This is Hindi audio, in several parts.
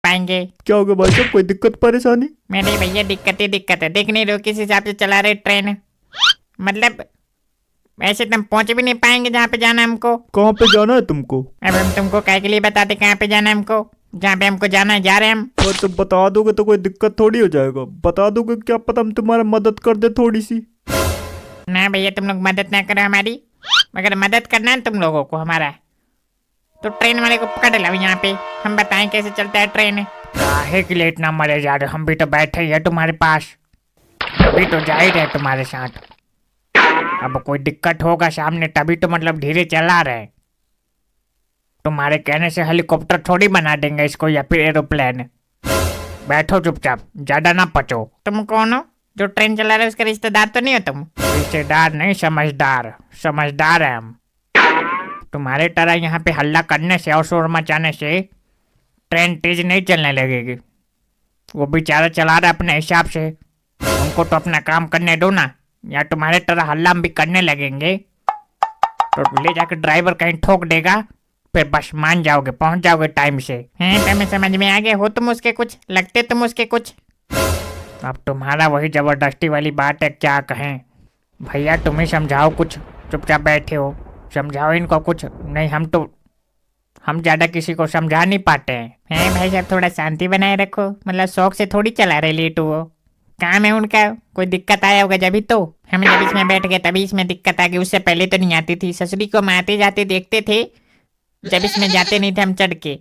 पाएंगे। क्या हो गया भाई साहब, कोई दिक्कत परेशानी? मेरे भैया दिक्कत ही दिक्कत है, देख नहीं रहे हो किस हिसाब से चला रहे ट्रेन। मतलब ऐसे तुम पहुंच भी नहीं पाएंगे जहाँ पे जाना है हमको। कहाँ पे जाना है तुमको? अब हम तुमको काय के लिए बताते कहाँ पे जाना है हमको? जहाँ पे हमको जाना है जा रहे हैं हम। और तुम बता दोगे तो कोई दिक्कत थोड़ी हो जाएगा, बता दोगे, क्या पता हम तुम्हारा मदद कर दे थोड़ी सी। ना भैया तुम लोग मदद ना करो हमारी, मगर मदद करना है तुम लोगों को हमारा, तो ट्रेन वाले को पकड़ लो यहाँ पे, हम बताएं कैसे चलता है ट्रेन। काहे के लिए इतना मरे जा रहे हो, हम भी तो बैठे ही है तुम्हारे पास, अभी तो जा ही रहे तुम्हारे साथ। अब कोई दिक्कत होगा सामने तभी तो मतलब धीरे चला रहे। तुम्हारे कहने से हेलीकॉप्टर थोड़ी बना देंगे इसको या फिर एरोप्लेन। बैठो चुपचाप, ज्यादा ना पचो। तुम कौन हो जो ट्रेन चला रहे हो? उसका रिश्तेदार तो नहीं हो तुम? रिश्तेदार नहीं, समझदार, समझदार है हम। तुम्हारे तरह यहाँ पे हल्ला करने से और शोर मचाने से ट्रेन तेज नहीं चलने लगेगी। वो बेचारा चला रहा है अपने हिसाब से, उनको तो अपना काम करने दो ना, या तुम्हारे तरह हल्ला हम भी करने लगेंगे तो ले जाकर ड्राइवर कहीं ठोक देगा, फिर बस मान जाओगे, पहुंच जाओगे टाइम से। हैं तुम्हें समझ में आ गया? हो तुम उसके कुछ, लगते तुम उसके कुछ। अब तुम्हारा वही जबरदस्ती वाली बात है, क्या कहें भैया, तुम ही समझाओ कुछ, चुपचाप बैठे हो, समझाओ इनको कुछ। नहीं हम ज्यादा किसी को समझा नहीं पाते हैं भाई साहब, थोड़ा शांति बनाए रखो, मतलब शौक से थोड़ी चला रहे लेट वो, काम है उनका, कोई दिक्कत आया होगा जब ही तो हम जब इसमें बैठ गए तभी इसमें दिक्कत आ गई, उससे पहले तो नहीं आती थी। ससुरी को हम आते जाते देखते थे, जब इसमें जाते नहीं थे हम चढ़ के,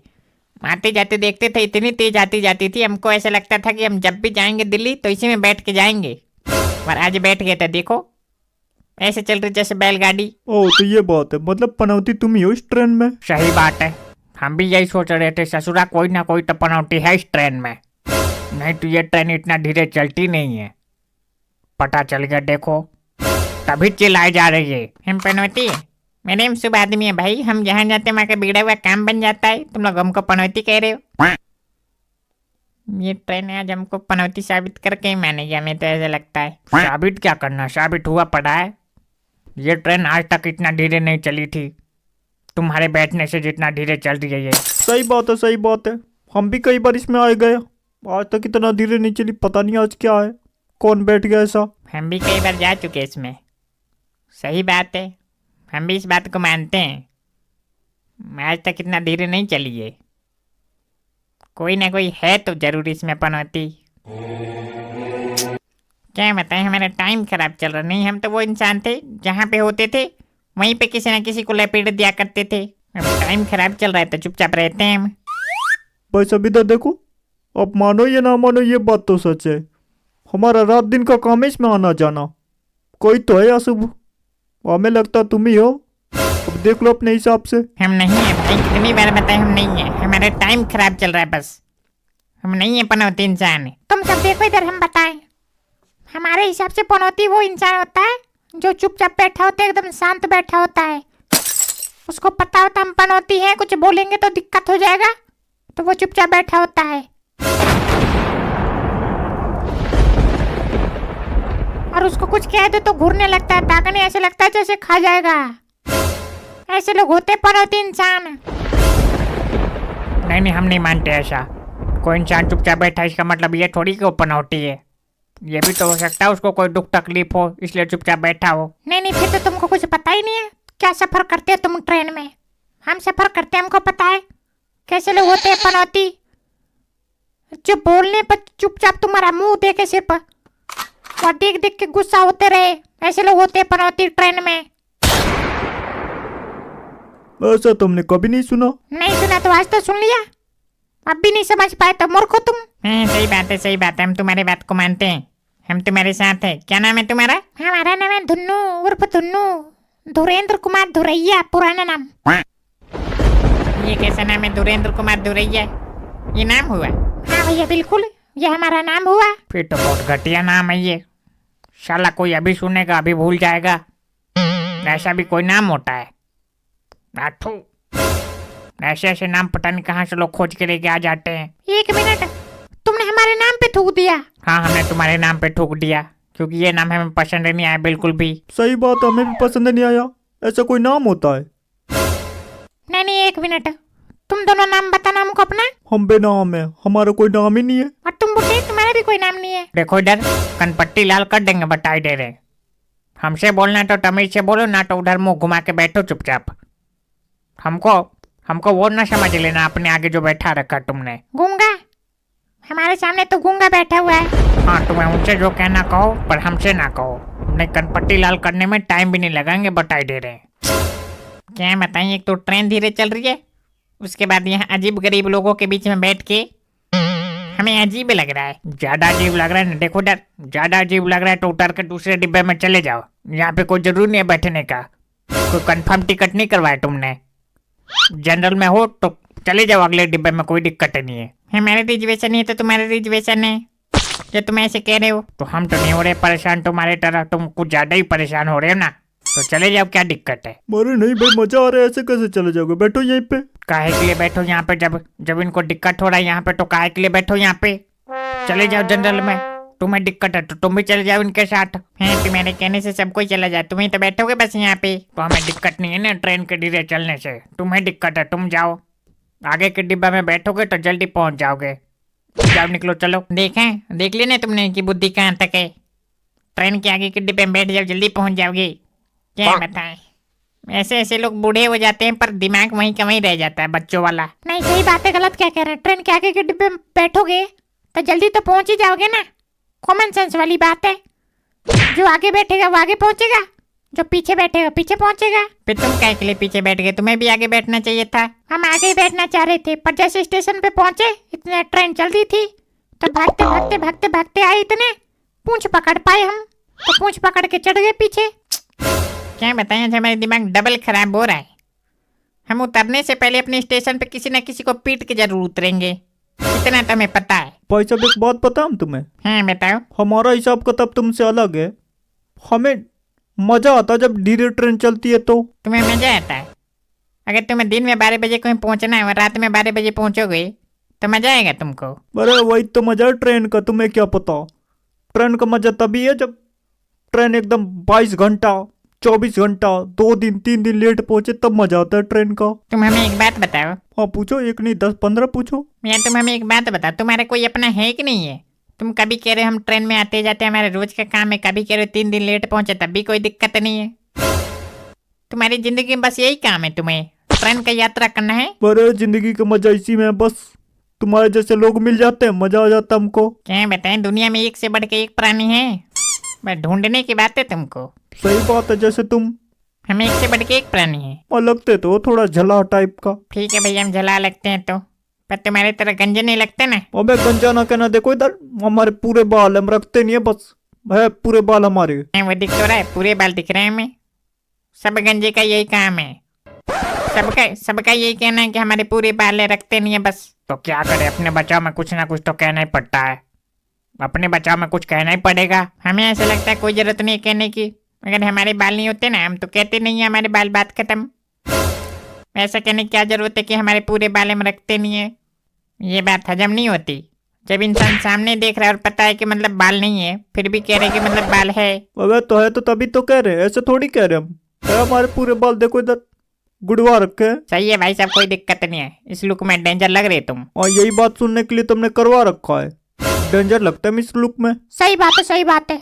आते जाते देखते थे, इतनी तेज आती जाती थी, हमको ऐसा लगता था कि हम जब भी जाएंगे दिल्ली तो इसी में बैठ के जाएंगे, पर आज बैठ गए थे, देखो ऐसे चल रही जैसे बैलगाड़ी। ओ तो ये बात है, मतलब पनौती तुम ही हो इस ट्रेन में? सही बात है, हम भी यही सोच रहे थे, ससुरा कोई ना कोई तो पनौती है इस ट्रेन में, नहीं तो ये ट्रेन इतना धीरे चलती नहीं है। पता चल गया देखो, तभी चिल्लाई जा रही है। हम पनौती मेरे हम शुभ आदमी है भाई, हम जहाँ जाते हैं वहाँ का बिगड़ा हुआ काम बन जाता है, तुम लोग हमको पनौती कह रहे हो। ये ट्रेन आज हमको पनौती साबित करके ही मानेगी, हमें तो ऐसा लगता है। साबित क्या करना, साबित हुआ पड़ा है, ये ट्रेन आज तक इतना धीरे नहीं चली थी, तुम्हारे बैठने से जितना धीरे चल रही है ये। सही बात है, सही बात है, हम भी कई बार इसमें आए गए, आज तक इतना धीरे नहीं चली, पता नहीं आज क्या है, कौन बैठ गया ऐसा। हम भी कई बार जा चुके इसमें, सही बात है, हम भी इस बात को मानते हैं, आज तक इतना धीरे नहीं चली है, कोई ना कोई है तो जरूर इसमें पनौती। क्या बताएं, हमारा टाइम खराब चल रहा, नहीं हम तो वो इंसान थे जहाँ पे होते थे वहीं पे किसी न किसी को लपेट दिया करते थे, अब टाइम खराब चल रहा है तो चुपचाप रहते हैं हम। भाई साहब इधर देखो, अब मानो या ना मानो ये बात तो सच है, हमारा रात दिन का काम है इसमें आना जाना, कोई तो है या शुभ, हमें लगता तुम ही हो, अब देख लो अपने हिसाब से। हम नहीं है भाई, कितनी बार बताए हम नहीं है, हमारा टाइम खराब चल रहा है बस, हम नहीं है पनौती इंसान। तुम सब देखो इधर, हम बताएं, हमारे हिसाब से पनौती वो इंसान होता है जो चुपचाप बैठा होता है, एकदम शांत बैठा होता है, उसको पता होता हम पनौती हैं, कुछ बोलेंगे तो दिक्कत हो जाएगा, तो वो चुपचाप बैठा होता है, और उसको कुछ कह दो तो घूरने लगता है, ताकने ऐसे लगता है जैसे खा जाएगा, ऐसे लोग होते पनौती इंसान। नहीं नहीं हम नहीं मानते ऐसा, कोई इंसान चुपचाप बैठा इसका मतलब ये थोड़ी कि वो पनौती है, ये भी तो हो सकता है उसको कोई दुख तकलीफ हो इसलिए चुपचाप बैठा हो। नहीं नहीं फिर तो तुमको कुछ पता ही नहीं है, क्या सफर करते हो तुम ट्रेन में? हम सफर करते हैं, हमको पता है कैसे लोग होते हैं पनौती, जो बोलने पर चुपचाप तुम्हारा मुंह देखे सिर्फ और देख देख के गुस्सा होते रहे, ऐसे लोग होते हैं पनौती ट्रेन में। ऐसा तुमने कभी नहीं सुना? नहीं सुना तो आज तो सुन लिया, अब भी नहीं समझ पाए तो मूर्ख हो तुम। सही बात है, सही बात है, हम तुम्हारी बात को मानते हैं, हम तुम्हारे साथ हैं। क्या नाम है तुम्हारा? हमारा नाम है धुन्नू उर्फ धुन्नू, धुरेंद्र कुमार धुरैया पुराना नाम। ये कैसा नाम है, धुरेंद्र कुमार धुरैया, ये नाम हुआ? हाँ भैया बिल्कुल, ये हमारा नाम हुआ। फिर तो बहुत घटिया नाम है ये, साला कोई अभी सुनेगा अभी भूल जाएगा, ऐसा भी कोई नाम होता है? ऐसे ऐसे नाम पता नहीं कहाँ से लोग खोज के लेके आ जाते हैं। एक मिनट, तुमने हमारे नाम पे थूक दिया? हाँ हमने तुम्हारे नाम पे थूक दिया, क्योंकि ये नाम हमें पसंद नहीं आया बिल्कुल भी। सही बात, हमें भी पसंद नहीं आया, ऐसा कोई नाम होता है? नहीं नहीं एक मिनट, तुम दोनों नाम बताना हमको अपना। हम बेनाम है, हमारा कोई नाम ही नहीं है। और तुम बुढ़े, तुम्हारा भी कोई नाम नहीं है। देखो इधर, कनपट्टी लाल कर देंगे, बताई दे रहे। हमसे बोलना तो तमीज से बोलो, ना तो उधर मुंह घुमा के बैठो चुपचाप। हमको हमको वो ना समझ लेना अपने आगे जो बैठा रखा तुमने। गूंगा? हमारे सामने तो गूंगा बैठा हुआ है। हाँ, तुम्हें उनसे जो कहना कहो, पर हमसे ना कहो। अपने कनपट्टी लाल करने में टाइम भी नहीं लगाएंगे, बताई दे रहे। क्या बताइए, एक तो ट्रेन धीरे चल रही है, उसके बाद यहाँ अजीब गरीब लोगों के बीच में बैठ के हमें अजीब लग रहा है। ज्यादा अजीब लग रहा है ना, देखो डर, ज्यादा अजीब लग रहा है तो उतर के दूसरे डिब्बे में चले जाओ। यहाँ पे कोई जरूरी नहीं है बैठने का। कोई कंफर्म टिकट नहीं करवाया तुमने? जनरल में हो तो चले जाओ अगले डिब्बे में, कोई दिक्कत नहीं है। हमारे रिजर्वेशन है तो तुम्हारे रिजर्वेशन है, जो तुम ऐसे कह रहे हो। तो हम तो नहीं हो रहे परेशान तुम्हारे तरह, तुम कुछ ज्यादा ही परेशान हो रहे हो ना। तो चले जाओ, क्या दिक्कत है? अरे नहीं भाई, मजा आ रहा है, ऐसे कैसे चले जाओगे? बैठो यहीं पे। काहे के लिए बैठो यहाँ पे? जब इनको दिक्कत हो रहा है यहाँ पे, तो काहे के लिए बैठो यहाँ पे? चले जाओ जनरल में। तुम्हें दिक्कत है तो तुम भी चले जाओ इनके साथ। हैं, तुम्हारे कहने से सब कोई चला जाए, तुम्हें तो बैठोगे बस यहाँ पे। तो हमें दिक्कत नहीं है ना ट्रेन के धीरे चलने से, तुम्हें दिक्कत है, तुम जाओ। आगे के डिब्बा में बैठोगे तो जल्दी पहुंच जाओगे। जाओ, निकलो, चलो। देख लेना तुमने कि बुद्धि कहाँ तक है। ट्रेन के आगे के डिब्बे में बैठ जाओ, जल्दी पहुंच जाओगे। क्या बताएं, ऐसे ऐसे लोग बूढ़े हो जाते हैं पर दिमाग वहीं का वहीं रह जाता है, बच्चों वाला। नहीं, सही बात है, गलत क्या कह रहे हैं। ट्रेन के आगे के डिब्बे में बैठोगे तो जल्दी तो पहुंच ही जाओगे ना। कॉमन सेंस वाली बात है। जो आगे बैठेगा वो आगे पहुंचेगा, जो पीछे बैठेगा पीछे पहुंचेगा। फिर तुम क्या के लिए पीछे बैठ गए? तुम्हें भी आगे बैठना चाहिए था। हम आगे ही बैठना चाह रहे थे, पर जैसे स्टेशन पे पहुंचे, इतने ट्रेन चल रही थी तो भागते भागते भागते भागते आए, इतने पूंछ पकड़ पाए हम, तो पूंछ पकड़ के चढ़ गए पीछे। क्या बताएं, आज हमारे दिमाग डबल खराब हो रहा है। हम उतरने से पहले अपने स्टेशन पे किसी न किसी को पीट के जरूर उतरेंगे, इतना तो हमें पता है। भाई साहब एक बात पता हम तुम्हें? हाँ बताओ। हमारा हिसाब किताब तुमसे अलग है। हमें मजा आता जब धीरे ट्रेन चलती है। तो तुम्हें मजा आता है? अगर तुम्हें दिन में 12 बजे कहीं पहुंचना है और रात में 12 बजे पहुंचोगे तो मजा आएगा तुमको। अरे वही तो मजा है ट्रेन का, तुम्हें क्या पता। ट्रेन का मजा तभी है जब ट्रेन एकदम 22 घंटा 24 घंटा 2 दिन 3 दिन लेट पहुंचे, तब मजा आता है ट्रेन का। तुम हमें एक बात बताओ। हाँ पूछो, एक नहीं 10-15 पूछो। मैं तुम हमें एक बात बताओ, तुम्हारा कोई अपना है कि नहीं है? तुम कभी कह रहे हो हम ट्रेन में आते जाते हमारे रोज का काम है, कभी कह रहे हो 3 दिन लेट पहुंचे तब भी कोई दिक्कत नहीं है। तुम्हारी जिंदगी में बस यही काम है, तुम्हें ट्रेन का यात्रा करना है। अरे जिंदगी का मजा इसी में है, बस तुम्हारे जैसे लोग मिल जाते हैं, मजा आ जाता है हमको। क्या बताएं, दुनिया में एक से बढ़ के एक प्राणी है, बस ढूंढने की बात है तुमको। सही बात है, जैसे तुम। हमें एक से बढ़ के एक प्राणी है। और लगते तो थोड़ा झला टाइप का। ठीक है भैया, हम झला लगते हैं तो, पर तुम्हारे तरह गंजे नहीं लगते ना। अबे गंजा ना कहना, देखो इधर हमारे पूरे बाल हम रखते नहीं है, बस है पूरे बाल हमारे। वो दिख तो रहा है, पूरे बाल दिख रहे हैं हमें। सब गंजे का यही काम है, सबका यही कहना है कि हमारे पूरे बाल रखते नहीं है बस। तो क्या करे, अपने बचाव में कुछ ना कुछ तो कहना ही पड़ता है। अपने बचाव में कुछ कहना ही पड़ेगा। हमें ऐसा लगता है कोई जरूरत नहीं है कहने की। अगर हमारे बाल नहीं होते ना, हम तो कहते नहीं है हमारे बाल, बात खत्म। ऐसा कहने की क्या जरूरत है कि हमारे पूरे बाल हम रखते नहीं है? ये बात हजम नहीं होती। जब इंसान सामने देख रहा है और पता है कि मतलब बाल नहीं है, फिर भी कह रहे कि मतलब बाल है। अबे तो है तो तभी तो कह रहे, ऐसे थोड़ी कह रहे हम। हमारे पूरे बाल देखो इधर गुड़वा रखे हैं। सही है भाई साहब, कोई दिक्कत नहीं है। इस लुक में डेंजर लग रहे तुम। और यही बात सुनने के लिए तुमने करवा रखा है, डेंजर लगता है इस लुक में। सही बात है, सही बात है।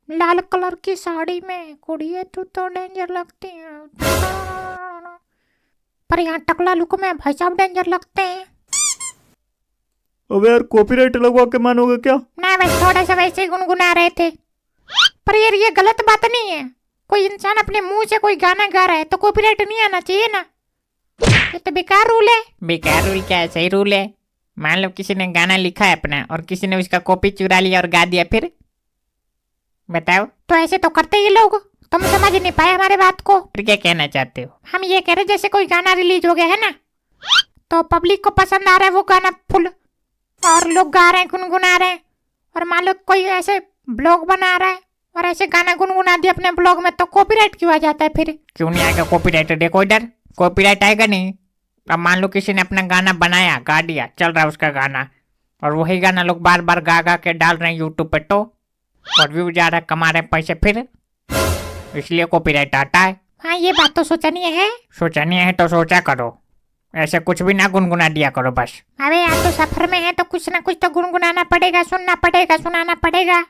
लाल कलर की साड़ी में कुड़िए तू तो डेंजर लगती है, पर यहाँ टकला लुक में भाई साहब डेंजर लगते हैं। अबे यार कॉपीराइट लगवा के मानोगे क्या? ना बस थोड़ा सा वैसे ही गुनगुना रहे थे। पर यार ये गलत बात नहीं है। कोई इंसान अपने मुंह से कोई गाना गा रहा है तो कॉपीराइट नहीं आना चाहिए ना। ये तो बेकार रूल है। बेकार रूल क्या है, सही रूल है। मान लो किसी ने गाना लिखा है अपना और किसी ने उसका कॉपी चुरा लिया और गा दिया, फिर बताओ। तो ऐसे तो करते ही लोग। तुम समझ नहीं पाए हमारे बात को। फिर क्या कहना चाहते हो? हम ये कह रहे जैसे कोई गाना रिलीज हो गया है ना, तो पब्लिक को पसंद आ रहा है वो गाना फुल, और लोग गा रहे हैं, गुनगुना रहे हैं। और मान लो कोई ऐसे ब्लॉग बना रहा है और ऐसे गाना गुनगुना दिया अपने ब्लॉग में, तो कॉपीराइट क्यों आ जाता है? फिर क्यों नहीं आएगा कॉपीराइट? देखो इधर कॉपीराइट आएगा नहीं। अब मान लो किसी ने अपना गाना बनाया, गा दिया, चल रहा है उसका गाना, और वही गाना लोग बार बार गा गा के डाल रहे हैं यूट्यूब पे, तो और व्यू जा रहा है, कमा रहे पैसे, फिर इसलिए कॉपीराइट आता है। हाँ ये बात तो सोचनीय है। सोचनीय है तो सोचा करो। ऐसे कुछ भी ना गुनगुना दिया करो बस। अबे यार तो सफर में है तो कुछ ना कुछ तो गुनगुनाना पड़ेगा, सुनना पड़ेगा, सुनाना पड़ेगा।